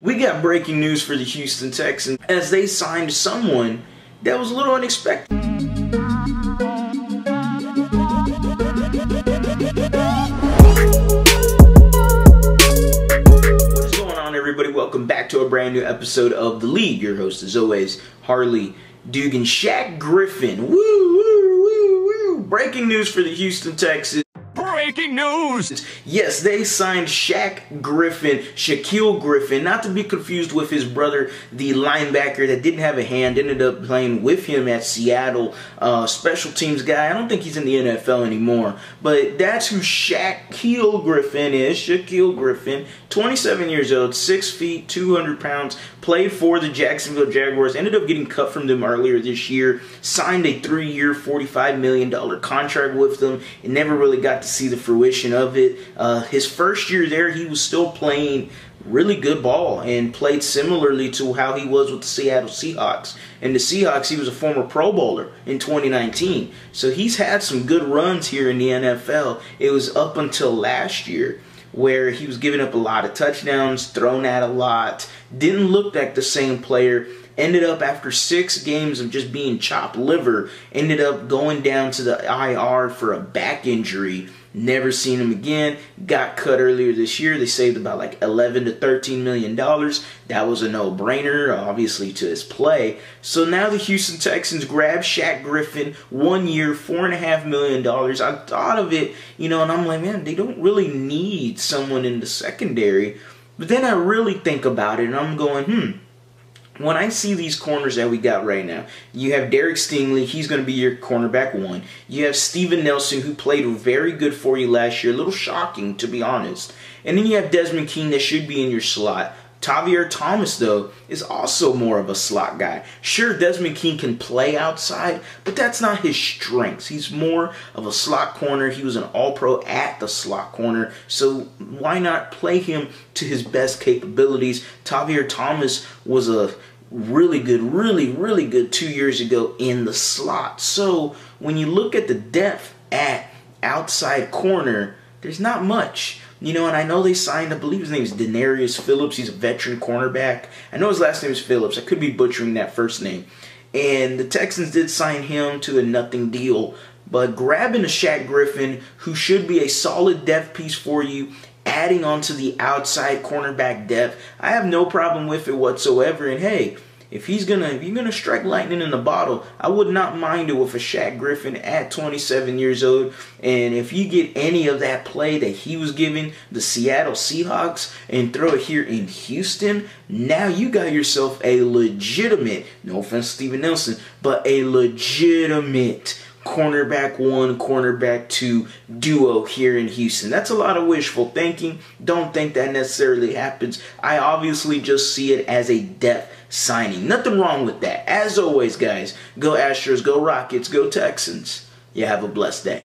We got breaking news for the Houston Texans as they signed someone that was a little unexpected. What is going on, everybody? Welcome back to a brand new episode of The Lead. Your host, as always, Harley Dugan. Shaq Griffin. Woo, woo, woo, woo. Breaking news for the Houston Texans. Breaking news! Yes, they signed Shaq Griffin, Shaquille Griffin, not to be confused with his brother, the linebacker that didn't have a hand, ended up playing with him at Seattle, special teams guy. I don't think he's in the NFL anymore, but that's who Shaquille Griffin is. Shaquille Griffin, 27 years old, 6 feet, 200 pounds, played for the Jacksonville Jaguars, ended up getting cut from them earlier this year, signed a 3-year, $45 million contract with them, and never really got to see the fruition of it. His first year there, he was still playing really good ball and played similarly to how he was with the Seattle Seahawks. And the Seahawks, he was a former Pro Bowler in 2019. So he's had some good runs here in the NFL. It was up until last year where he was giving up a lot of touchdowns, thrown at a lot, didn't look like the same player. Ended up, after 6 games of just being chopped liver, ended up going down to the IR for a back injury. Never seen him again. Got cut earlier this year. They saved about like $11 to $13 million. That was a no-brainer, obviously, to his play. So now the Houston Texans grab Shaq Griffin, 1 year, $4.5 million. I thought of it, and I'm like, man, they don't really need someone in the secondary. But then I really think about it, and I'm going, when I see these corners that we got right now, you have Derek Stingley, he's going to be your cornerback 1. You have Steven Nelson, who played very good for you last year, a little shocking, to be honest. And then you have Desmond King that should be in your slot. Tavierre Thomas, though, is also more of a slot guy. Sure, Desmond King can play outside, but that's not his strengths. He's more of a slot corner. He was an all-pro at the slot corner, so why not play him to his best capabilities? Tavierre Thomas was a really good 2 years ago in the slot. So when you look at the depth at outside corner, there's not much. And I know they signed, I believe his name is Denarius Phillips. He's a veteran cornerback. I know his last name is Phillips. I could be butchering that first name. And the Texans did sign him to a nothing deal. But grabbing a Shaq Griffin, who should be a solid depth piece for you, adding on to the outside cornerback depth, I have no problem with it whatsoever. And hey, if you're gonna strike lightning in the bottle, I would not mind it with a Shaq Griffin at 27 years old. And if you get any of that play that he was giving the Seattle Seahawks and throw it here in Houston, now you got yourself a legitimate, no offense to Steven Nelson, but a legitimate cornerback 1, cornerback 2 duo here in Houston. That's a lot of wishful thinking. Don't think that necessarily happens. I obviously just see it as a depth signing. Nothing wrong with that. As always, guys, go Astros, go Rockets, go Texans. You have a blessed day.